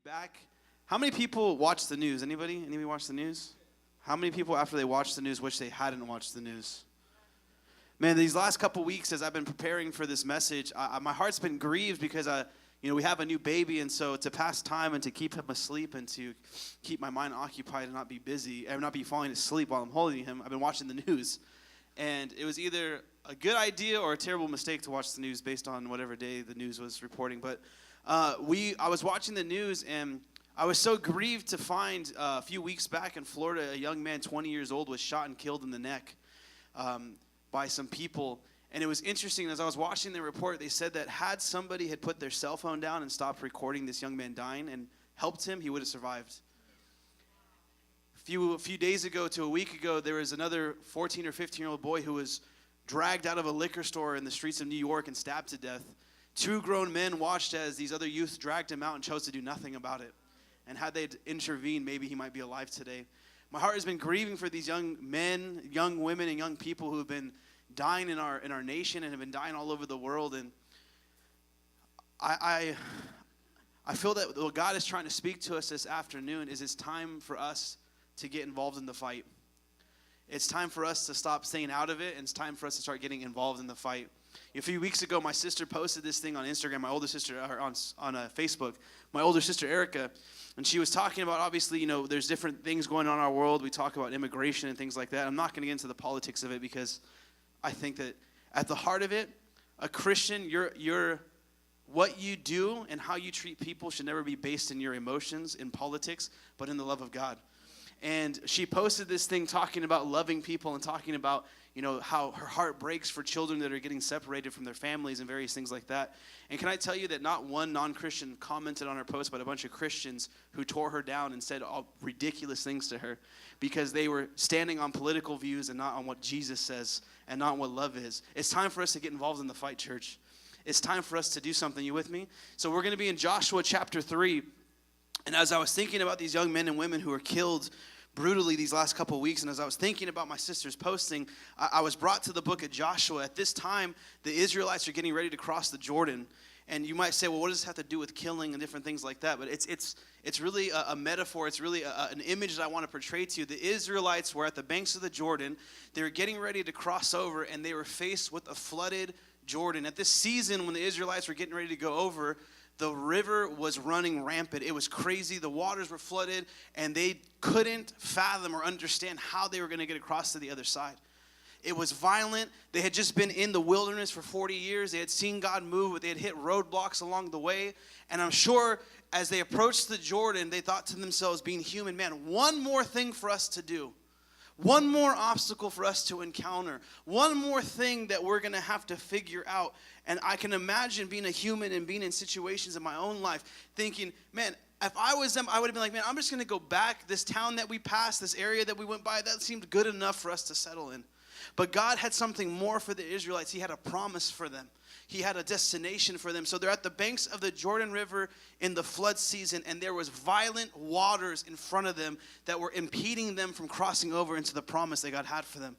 back. How many people watch the news? Anybody watch the news? How many people after they watch the news wish they hadn't watched the news? Man, these last couple weeks as I've been preparing for this message, my heart's been grieved because we have a new baby, and so to pass time and to keep him asleep and to keep my mind occupied and not be busy and not be falling asleep while I'm holding him, I've been watching the news. And it was either a good idea or a terrible mistake to watch the news based on whatever day the news was reporting. But I was watching the news, and I was so grieved to find a few weeks back in Florida, a young man, 20 years old, was shot and killed in the neck by some people. And it was interesting, as I was watching the report, they said that had somebody had put their cell phone down and stopped recording this young man dying and helped him, he would have survived. A few days ago to a week ago, there was another 14 or 15-year-old boy who was dragged out of a liquor store in the streets of New York and stabbed to death. Two grown men watched as these other youth dragged him out and chose to do nothing about it. And had they intervened, maybe he might be alive today. My heart has been grieving for these young men, young women, and young people who have been dying in our nation and have been dying all over the world. And I feel that what God is trying to speak to us this afternoon is it's time for us to get involved in the fight. It's time for us to stop staying out of it, and it's time for us to start getting involved in the fight. A few weeks ago, my sister posted this thing on Instagram, my older sister, on Facebook, my older sister, Erica, and she was talking about, obviously, there's different things going on in our world. We talk about immigration and things like that. I'm not going to get into the politics of it because I think that at the heart of it, a Christian, what you do and how you treat people should never be based in your emotions, in politics, but in the love of God. And she posted this thing talking about loving people and talking about, how her heart breaks for children that are getting separated from their families and various things like that. And can I tell you that not one non-Christian commented on her post, but a bunch of Christians who tore her down and said all ridiculous things to her because they were standing on political views and not on what Jesus says and not what love is. It's time for us to get involved in the fight, church. It's time for us to do something. You with me? So we're going to be in Joshua chapter 3. And as I was thinking about these young men and women who were killed brutally these last couple of weeks, and as I was thinking about my sister's posting, I was brought to the book of Joshua. At this time, the Israelites are getting ready to cross the Jordan. And you might say, well, what does this have to do with killing and different things like that? But it's really a metaphor. It's really an image that I want to portray to you. The Israelites were at the banks of the Jordan. They were getting ready to cross over, and they were faced with a flooded Jordan. At this season, when the Israelites were getting ready to go over, the river was running rampant. It was crazy. The waters were flooded, and they couldn't fathom or understand how they were going to get across to the other side. It was violent. They had just been in the wilderness for 40 years. They had seen God move, but they had hit roadblocks along the way. And I'm sure as they approached the Jordan, they thought to themselves, being human, man, one more thing for us to do. One more obstacle for us to encounter. One more thing that we're going to have to figure out. And I can imagine being a human and being in situations in my own life thinking, man, if I was them, I would have been like, man, I'm just going to go back. This town that we passed, this area that we went by, that seemed good enough for us to settle in. But God had something more for the Israelites. He had a promise for them. He had a destination for them. So they're at the banks of the Jordan River in the flood season, and there was violent waters in front of them that were impeding them from crossing over into the promise that God had for them.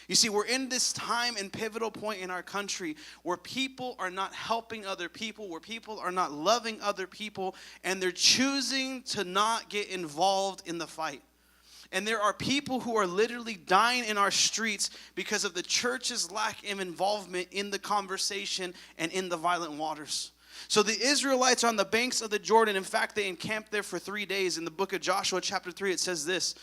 You see, we're in this time and pivotal point in our country where people are not helping other people, where people are not loving other people, and they're choosing to not get involved in the fight. And there are people who are literally dying in our streets because of the church's lack of involvement in the conversation and in the violent waters. So the Israelites are on the banks of the Jordan. In fact, they encamped there for 3 days. In the book of Joshua chapter 3, it says this.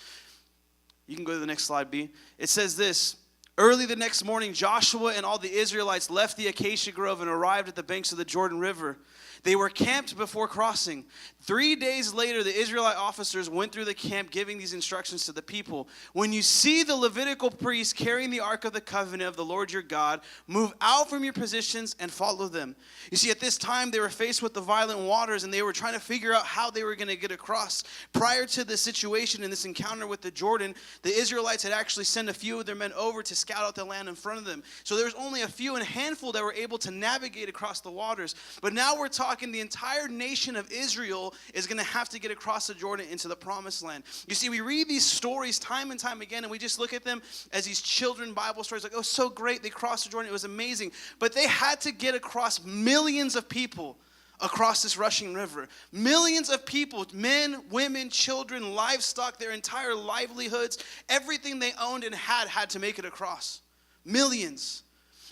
You can go to the next slide, B. It says this. Early the next morning, Joshua and all the Israelites left the acacia grove and arrived at the banks of the Jordan River. They were camped before crossing. 3 days later, the Israelite officers went through the camp giving these instructions to the people. When you see the Levitical priests carrying the Ark of the Covenant of the Lord your God, move out from your positions and follow them. You see, at this time, they were faced with the violent waters, and they were trying to figure out how they were going to get across. Prior to this situation and this encounter with the Jordan, the Israelites had actually sent a few of their men over to scout out the land in front of them. So there was only a few and a handful that were able to navigate across the waters. But now we're talking the entire nation of Israel is going to have to get across the Jordan into the promised land. You see, we read these stories time and time again, and we just look at them as these children Bible stories, like, oh, so great, they crossed the Jordan, it was amazing. But they had to get across millions of people across this rushing river. Millions of people, men, women, children, livestock, their entire livelihoods, everything they owned and had to make it across. Millions.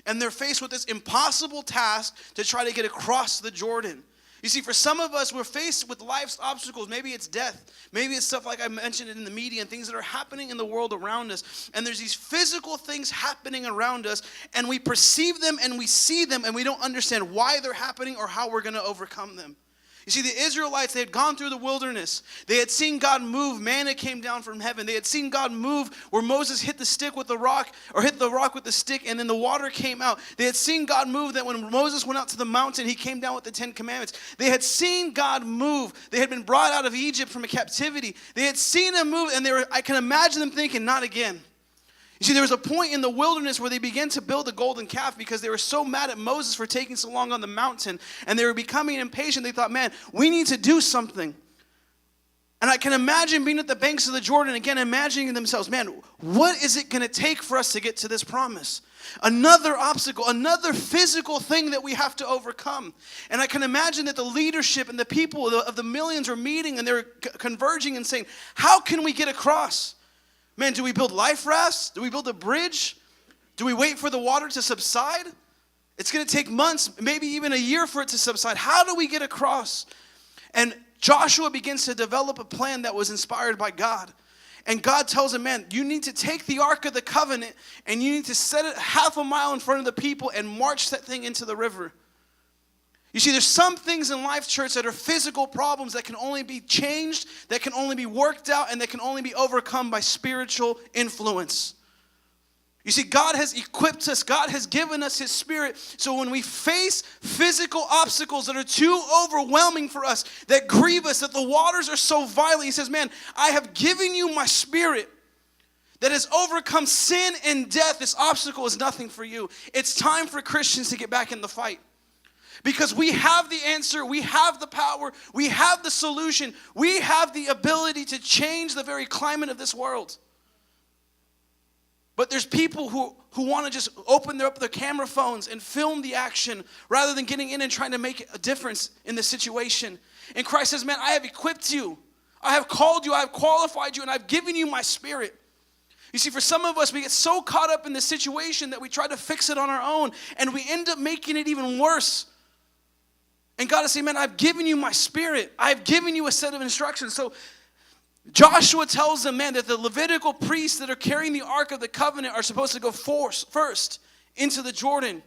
And they're faced with this impossible task to try to get across the Jordan. You see, for some of us, we're faced with life's obstacles. Maybe it's death. Maybe it's stuff like I mentioned in the media and things that are happening in the world around us. And there's these physical things happening around us, and we perceive them and we see them, and we don't understand why they're happening or how we're going to overcome them. You see, the Israelites, they had gone through the wilderness. They had seen God move. Manna came down from heaven. They had seen God move where Moses hit the stick with the rock, or hit the rock with the stick, and then the water came out. They had seen God move that when Moses went out to the mountain, he came down with the 10 Commandments. They had seen God move. They had been brought out of Egypt from a captivity. They had seen him move, and I can imagine them thinking, not again. You see, there was a point in the wilderness where they began to build a golden calf because they were so mad at Moses for taking so long on the mountain, and they were becoming impatient. They thought, man, we need to do something. And I can imagine being at the banks of the Jordan, again, imagining themselves, man, what is it going to take for us to get to this promise? Another obstacle, another physical thing that we have to overcome. And I can imagine that the leadership and the people of the millions were meeting, and they were converging and saying, how can we get across? Man, do we build life rafts? Do we build a bridge? Do we wait for the water to subside? It's going to take months, maybe even a year for it to subside. How do we get across? And Joshua begins to develop a plan that was inspired by God. And God tells him, man, you need to take the Ark of the Covenant and you need to set it half a mile in front of the people and march that thing into the river. You see, there's some things in life, church, that are physical problems that can only be changed, that can only be worked out, and that can only be overcome by spiritual influence. You see, God has equipped us. God has given us His Spirit. So when we face physical obstacles that are too overwhelming for us, that grieve us, that the waters are so violent, He says, man, I have given you my Spirit that has overcome sin and death. This obstacle is nothing for you. It's time for Christians to get back in the fight. Because we have the answer, we have the power, we have the solution, we have the ability to change the very climate of this world. But there's people who want to just open up their camera phones and film the action rather than getting in and trying to make a difference in the situation. And Christ says, man, I have equipped you, I have called you, I have qualified you, and I've given you my Spirit. You see, for some of us, we get so caught up in the situation that we try to fix it on our own, and we end up making it even worse. And God is saying, man, I've given you my Spirit. I've given you a set of instructions. So Joshua tells them, man, that the Levitical priests that are carrying the Ark of the Covenant are supposed to go first into the Jordan.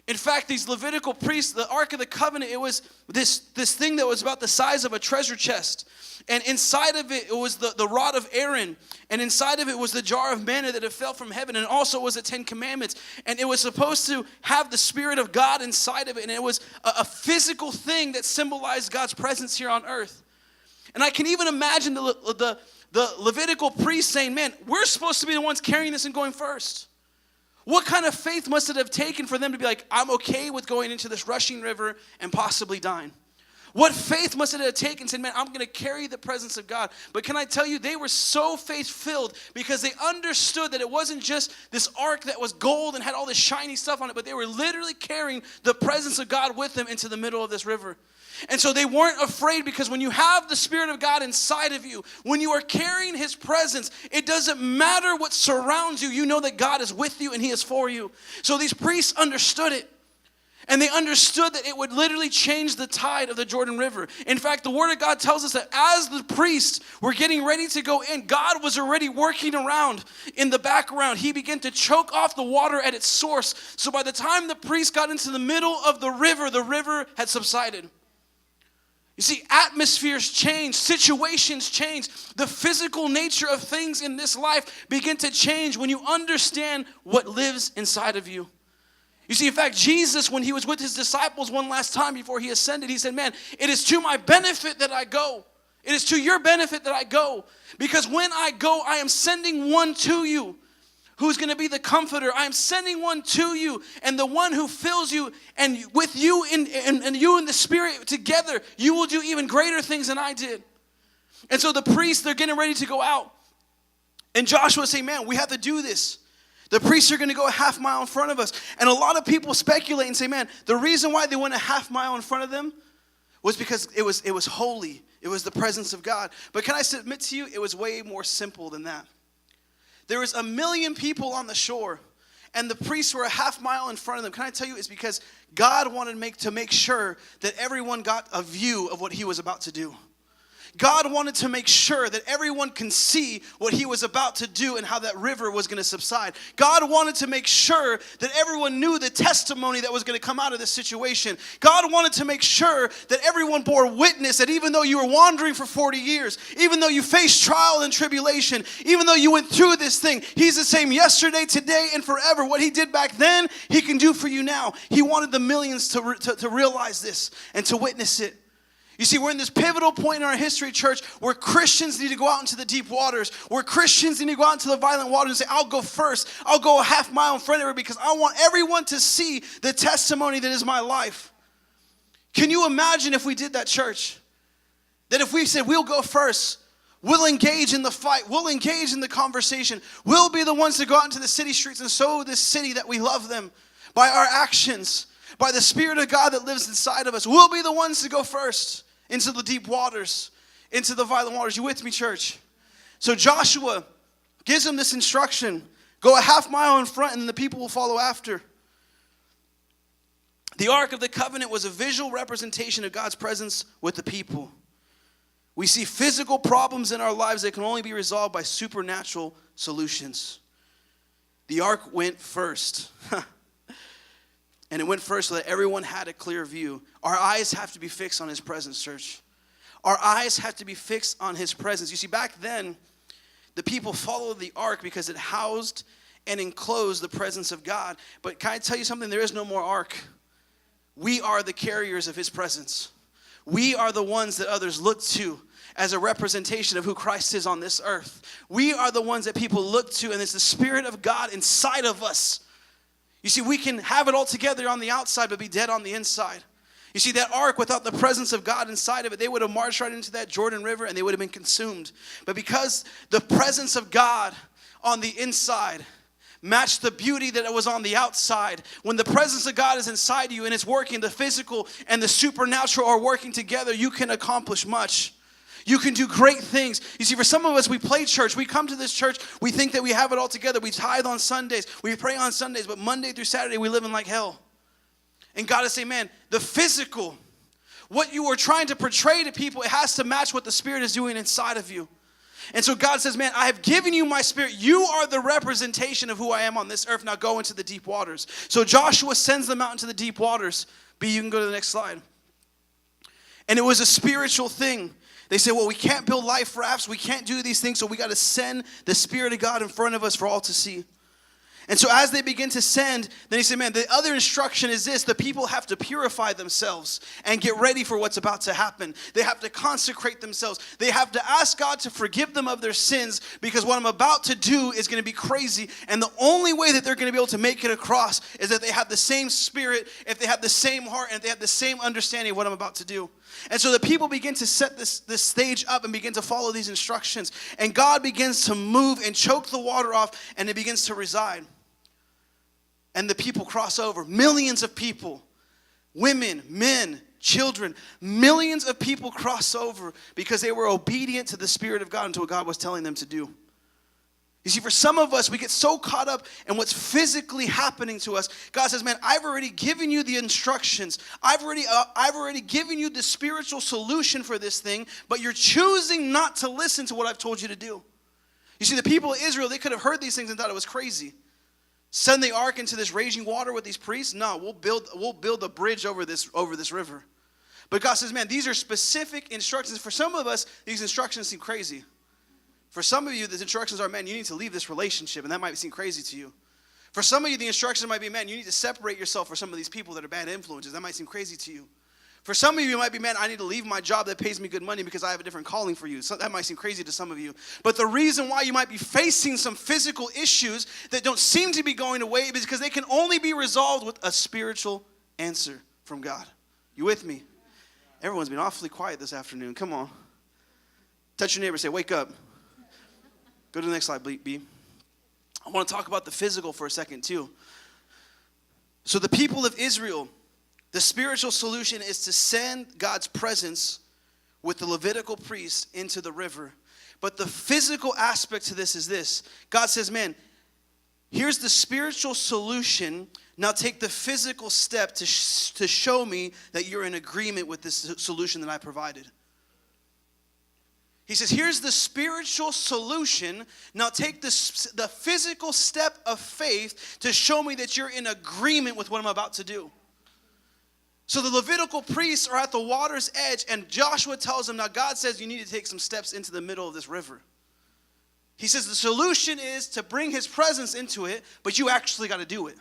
In fact, these Levitical priests, the Ark of the Covenant, it was this thing that was about the size of a treasure chest. And inside of it was the rod of Aaron. And inside of it was the jar of manna that had fell from heaven. And also was the 10 Commandments. And it was supposed to have the Spirit of God inside of it. And it was a physical thing that symbolized God's presence here on earth. And I can even imagine the Levitical priests saying, man, we're supposed to be the ones carrying this and going first. What kind of faith must it have taken for them to be like, I'm okay with going into this rushing river and possibly dying? What faith must it have taken? Said, man, I'm going to carry the presence of God. But can I tell you, they were so faith-filled because they understood that it wasn't just this ark that was gold and had all this shiny stuff on it, but they were literally carrying the presence of God with them into the middle of this river. And so they weren't afraid because when you have the Spirit of God inside of you, when you are carrying His presence, it doesn't matter what surrounds you. You know that God is with you and He is for you. So these priests understood it. And they understood that it would literally change the tide of the Jordan River. In fact, the Word of God tells us that as the priests were getting ready to go in, God was already working around in the background. He began to choke off the water at its source. So by the time the priests got into the middle of the river had subsided. You see, atmospheres change, situations change. The physical nature of things in this life begin to change when you understand what lives inside of you. You see, in fact, Jesus, when He was with His disciples one last time before He ascended, He said, man, it is to my benefit that I go. It is to your benefit that I go. Because when I go, I am sending one to you who's going to be the comforter. I am sending one to you, and the one who fills you, and with you and you and the Spirit together, you will do even greater things than I did. And so the priests, they're getting ready to go out. And Joshua saying, man, we have to do this. The priests are going to go a half mile in front of us. And a lot of people speculate and say, man, the reason why they went a half mile in front of them was because it was holy. It was the presence of God. But can I submit to you, it was way more simple than that. There was 1 million people on the shore, and the priests were a half mile in front of them. Can I tell you, it's because God wanted to make sure that everyone got a view of what he was about to do. God wanted to make sure that everyone can see what he was about to do and how that river was going to subside. God wanted to make sure that everyone knew the testimony that was going to come out of this situation. God wanted to make sure that everyone bore witness that even though you were wandering for 40 years, even though you faced trial and tribulation, even though you went through this thing, he's the same yesterday, today, and forever. What he did back then, he can do for you now. He wanted the millions to realize this and to witness it. You see, we're in this pivotal point in our history, church, where Christians need to go out into the deep waters, where Christians need to go out into the violent waters and say, I'll go first. I'll go a half mile in front of her because I want everyone to see the testimony that is my life. Can you imagine if we did that, church? That if we said, we'll go first, we'll engage in the fight, we'll engage in the conversation, we'll be the ones to go out into the city streets and show this city that we love them by our actions, by the Spirit of God that lives inside of us. We'll be the ones to go first into the deep waters, into the violent waters. You with me, church? So Joshua gives them this instruction. Go a half mile in front and then the people will follow after. The Ark of the Covenant was a visual representation of God's presence with the people. We see physical problems in our lives that can only be resolved by supernatural solutions. The Ark went first. And it went first so that everyone had a clear view. Our eyes have to be fixed on his presence, church. Our eyes have to be fixed on his presence. You see, back then, the people followed the ark because it housed and enclosed the presence of God. But can I tell you something? There is no more ark. We are the carriers of his presence. We are the ones that others look to as a representation of who Christ is on this earth. We are the ones that people look to, and it's the Spirit of God inside of us. You see, we can have it all together on the outside, but be dead on the inside. You see, that ark, without the presence of God inside of it, they would have marched right into that Jordan River and they would have been consumed. But because the presence of God on the inside matched the beauty that it was on the outside, when the presence of God is inside you and it's working, the physical and the supernatural are working together, you can accomplish much. You can do great things. You see, for some of us, we play church. We come to this church. We think that we have it all together. We tithe on Sundays. We pray on Sundays. But Monday through Saturday, we live in like hell. And God is saying, man, the physical, what you are trying to portray to people, it has to match what the Spirit is doing inside of you. And so God says, man, I have given you my Spirit. You are the representation of who I am on this earth. Now go into the deep waters. So Joshua sends them out into the deep waters. B, you can go to the next slide. And it was a spiritual thing. They say, well, we can't build life rafts. We can't do these things. So we got to send the Spirit of God in front of us for all to see. And so as they begin to send, then he said, man, the other instruction is this. The people have to purify themselves and get ready for what's about to happen. They have to consecrate themselves. They have to ask God to forgive them of their sins because what I'm about to do is going to be crazy. And the only way that they're going to be able to make it across is that they have the same spirit, if they have the same heart, and if they have the same understanding of what I'm about to do. And so the people begin to set this stage up and begin to follow these instructions. And God begins to move and choke the water off, and it begins to reside. And the people cross over. Millions of people, women, men, children, millions of people cross over because they were obedient to the Spirit of God and to what God was telling them to do. You see, for some of us, we get so caught up in what's physically happening to us. God says, man, I've already given you the instructions. I've already given you the spiritual solution for this thing, but you're choosing not to listen to what I've told you to do. You see, the people of Israel, they could have heard these things and thought it was crazy. Send the ark into this raging water with these priests? No, we'll build a bridge over this river. But God says, man, these are specific instructions. For some of us, these instructions seem crazy. For some of you, the instructions are, man, you need to leave this relationship, and that might seem crazy to you. For some of you, the instructions might be, man, you need to separate yourself from some of these people that are bad influences. That might seem crazy to you. For some of you, it might be, man, I need to leave my job that pays me good money because I have a different calling for you. So that might seem crazy to some of you. But the reason why you might be facing some physical issues that don't seem to be going away is because they can only be resolved with a spiritual answer from God. You with me? Everyone's been awfully quiet this afternoon. Come on. Touch your neighbor. Say, wake up. Go to the next slide, B. I want to talk about the physical for a second too. So the people of Israel, The spiritual solution is to send God's presence with the Levitical priest into the river. But the physical aspect to this is this. God says, man, here's the spiritual solution. Now take the physical step to show me that you're in agreement with this solution that I provided. He says, here's the spiritual solution. Now take the physical step of faith to show me that you're in agreement with what I'm about to do. So the Levitical priests are at the water's edge, and Joshua tells them, now God says you need to take some steps into the middle of this river. He says the solution is to bring his presence into it, but you actually got to do it.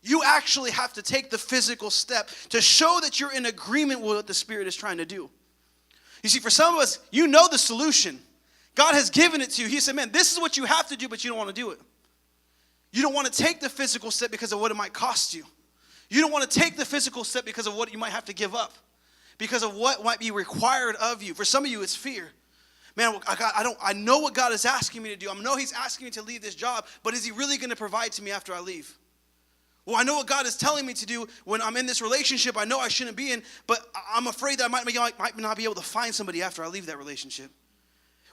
You actually have to take the physical step to show that you're in agreement with what the Spirit is trying to do. You see, for some of us, you know the solution. God has given it to you. He said, man, this is what you have to do, but you don't want to do it. You don't want to take the physical step because of what it might cost you. You don't want to take the physical step because of what you might have to give up, because of what might be required of you. For some of you, it's fear. Man, I know what God is asking me to do. I know he's asking me to leave this job, but is he really going to provide to me after I leave? Well, I know what God is telling me to do when I'm in this relationship I know I shouldn't be in, but I'm afraid that I might not be able to find somebody after I leave that relationship.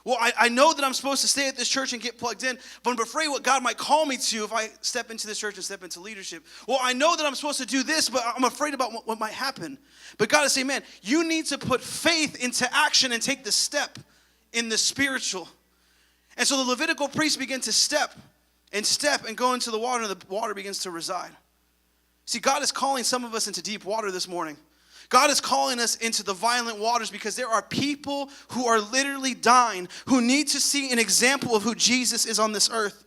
Well, I know that I'm supposed to stay at this church and get plugged in, but I'm afraid what God might call me to if I step into this church and step into leadership. Well, I know that I'm supposed to do this, but I'm afraid about what might happen. But God is saying, man, you need to put faith into action and take the step in the spiritual. And so the Levitical priests begin to step and go into the water, and the water begins to reside. See, God is calling some of us into deep water this morning. God is calling us into the violent waters because there are people who are literally dying, who need to see an example of who Jesus is on this earth.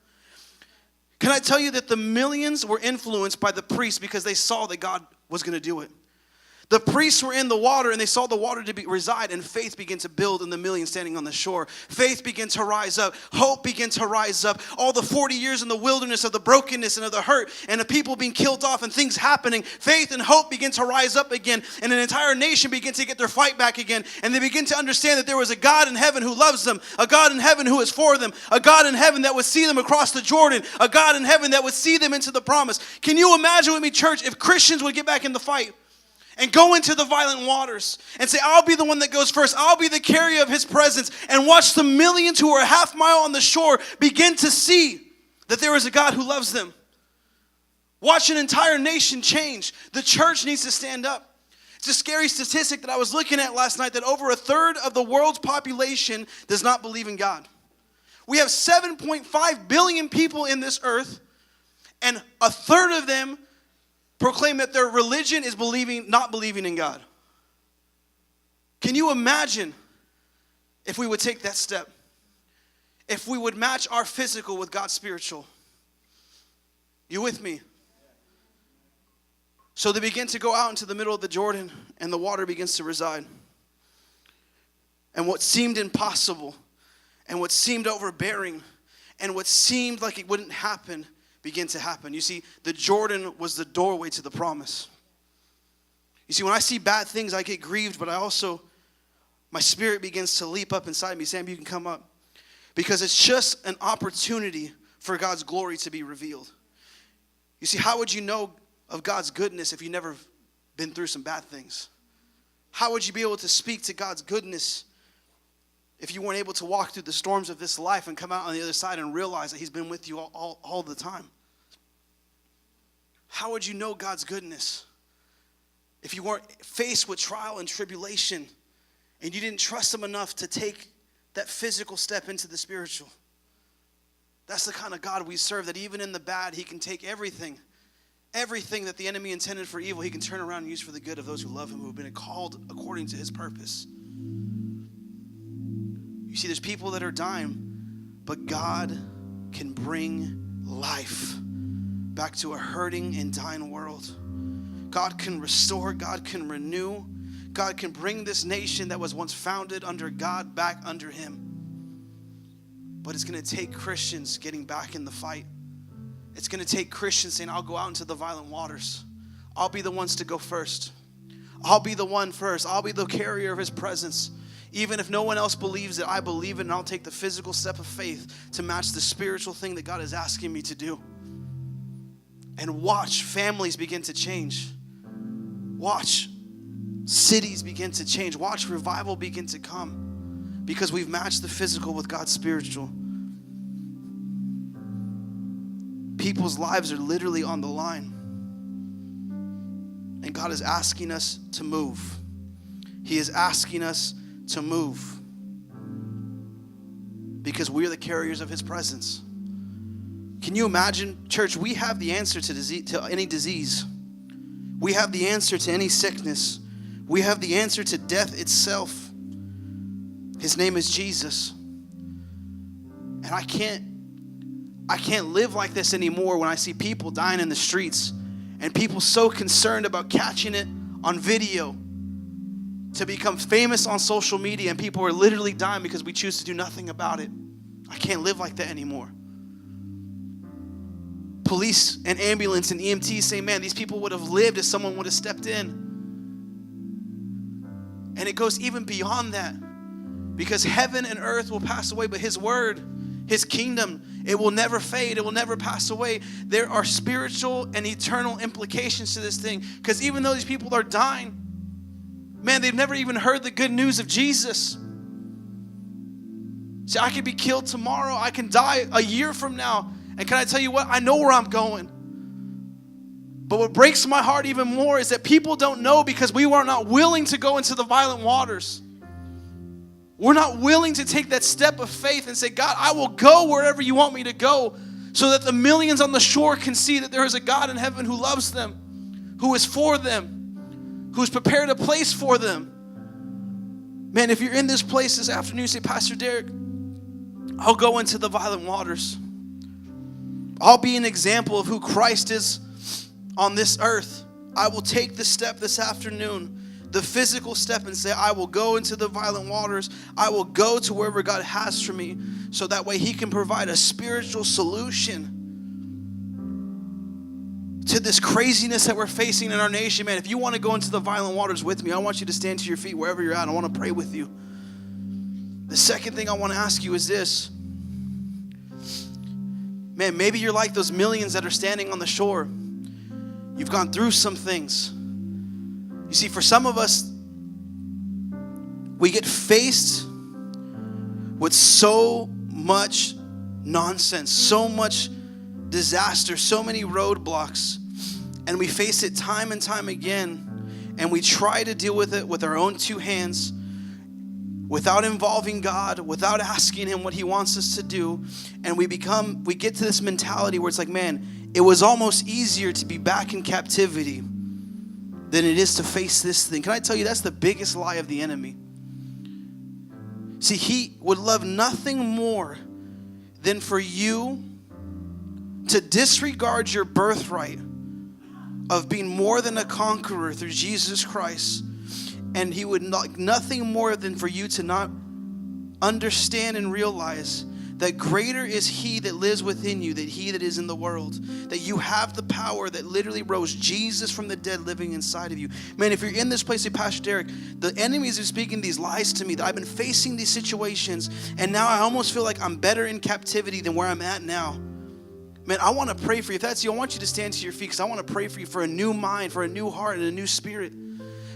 Can I tell you that the millions were influenced by the priests because they saw that God was going to do it? The priests were in the water and they saw the water to reside, and faith began to build in the millions standing on the shore. Faith began to rise up. Hope began to rise up. All the 40 years in the wilderness of the brokenness and of the hurt and the people being killed off and things happening, faith and hope began to rise up again, and an entire nation began to get their fight back again, and they begin to understand that there was a God in heaven who loves them, a God in heaven who is for them, a God in heaven that would see them across the Jordan, a God in heaven that would see them into the promise. Can you imagine with me, church, if Christians would get back in the fight and go into the violent waters and say, I'll be the one that goes first. I'll be the carrier of his presence, and watch the millions who are a half mile on the shore begin to see that there is a God who loves them. Watch an entire nation change. The church needs to stand up. It's a scary statistic that I was looking at last night, that over a third of the world's population does not believe in God. We have 7.5 billion people in this earth, and a third of them proclaim that their religion is not believing in God. Can you imagine if we would take that step? If we would match our physical with God's spiritual? You with me? So they begin to go out into the middle of the Jordan, and the water begins to reside. And what seemed impossible, and what seemed overbearing, and what seemed like it wouldn't happen, begin to happen. You see, the Jordan was the doorway to the promise. You see, when I see bad things, I get grieved, but my spirit begins to leap up inside me. Sam, you can come up. Because it's just an opportunity for God's glory to be revealed. You see, how would you know of God's goodness if you've never been through some bad things? How would you be able to speak to God's goodness if you weren't able to walk through the storms of this life and come out on the other side and realize that he's been with you all the time? How would you know God's goodness if you weren't faced with trial and tribulation and you didn't trust him enough to take that physical step into the spiritual? That's the kind of God we serve, that even in the bad, he can take everything that the enemy intended for evil, he can turn around and use for the good of those who love him, who have been called according to his purpose. You see, there's people that are dying, but God can bring life back to a hurting and dying world. God can restore, God can renew, God can bring this nation that was once founded under God back under him. But it's going to take Christians getting back in the fight. It's going to take Christians saying, I'll go out into the violent waters. I'll be the ones to go first. I'll be the one first. I'll be the carrier of his presence. Even if no one else believes it, I believe it, and I'll take the physical step of faith to match the spiritual thing that God is asking me to do. And watch families begin to change. Watch cities begin to change. Watch revival begin to come because we've matched the physical with God's spiritual. People's lives are literally on the line. And God is asking us to move. He is asking us to move because we're the carriers of his presence. Can you imagine, church, we have the answer to any disease. We have the answer to any sickness. We have the answer to death itself. His name is Jesus. And I can't live like this anymore when I see people dying in the streets and people so concerned about catching it on video to become famous on social media, and people are literally dying because we choose to do nothing about it. I can't live like that anymore. Police and ambulance and EMTs say, man, these people would have lived if someone would have stepped in. And it goes even beyond that, because heaven and earth will pass away, but his word, his kingdom, it will never fade. It will never pass away. There are spiritual and eternal implications to this thing, because even though these people are dying, man, they've never even heard the good news of Jesus. See, I could be killed tomorrow. I can die a year from now. And can I tell you what? I know where I'm going. But what breaks my heart even more is that people don't know because we were not willing to go into the violent waters. We're not willing to take that step of faith and say, God, I will go wherever you want me to go, so that the millions on the shore can see that there is a God in heaven who loves them, who is for them, who's prepared a place for them. Man, if you're in this place this afternoon, you say, Pastor Derek, I'll go into the violent waters. I'll be an example of who Christ is on this earth. I will take the step this afternoon, the physical step, and say, I will go into the violent waters. I will go to wherever God has for me, so that way he can provide a spiritual solution to this craziness that we're facing in our nation. Man, if you want to go into the violent waters with me, I want you to stand to your feet wherever you're at. I want to pray with you. The second thing I want to ask you is this. Man, maybe you're like those millions that are standing on the shore. You've gone through some things. You see, for some of us, we get faced with so much nonsense, so much disaster, so many roadblocks, and we face it time and time again, and we try to deal with it with our own two hands, without involving God, without asking him what he wants us to do. And we get to this mentality where it's like, man, it was almost easier to be back in captivity than it is to face this thing. Can I tell you, that's the biggest lie of the enemy. See, he would love nothing more than for you to disregard your birthright of being more than a conqueror through Jesus Christ. And he would like nothing more than for you to not understand and realize that greater is he that lives within you than he that is in the world. That you have the power that literally rose Jesus from the dead living inside of you. Man, if you're in this place, say, Pastor Derek, the enemies are speaking these lies to me, that I've been facing these situations, and now I almost feel like I'm better in captivity than where I'm at now. Man, I want to pray for you. If that's you, I want you to stand to your feet, because I want to pray for you for a new mind, for a new heart, and a new spirit.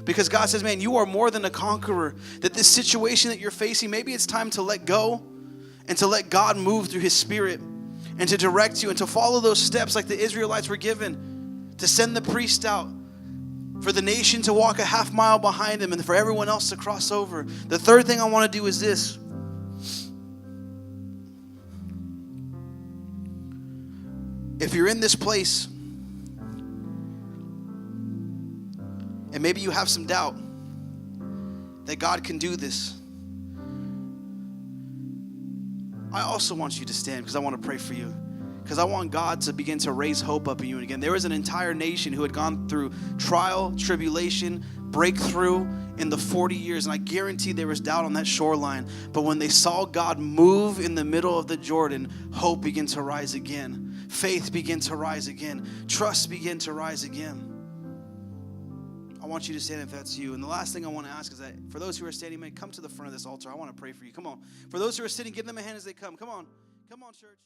Because God says, man, you are more than a conqueror. That this situation that you're facing, maybe it's time to let go and to let God move through his spirit and to direct you and to follow those steps like the Israelites were given, to send the priest out, for the nation to walk a half mile behind him, and for everyone else to cross over. The third thing I want to do is this. If you're in this place and maybe you have some doubt that God can do this, I also want you to stand, because I want to pray for you. Because I want God to begin to raise hope up in you. And again, there was an entire nation who had gone through trial, tribulation, breakthrough in the 40 years. And I guarantee there was doubt on that shoreline. But when they saw God move in the middle of the Jordan, hope began to rise again. Faith began to rise again. Trust began to rise again. I want you to stand if that's you. And the last thing I want to ask is that for those who are standing, man, come to the front of this altar. I want to pray for you. Come on. For those who are sitting, give them a hand as they come. Come on. Come on, church.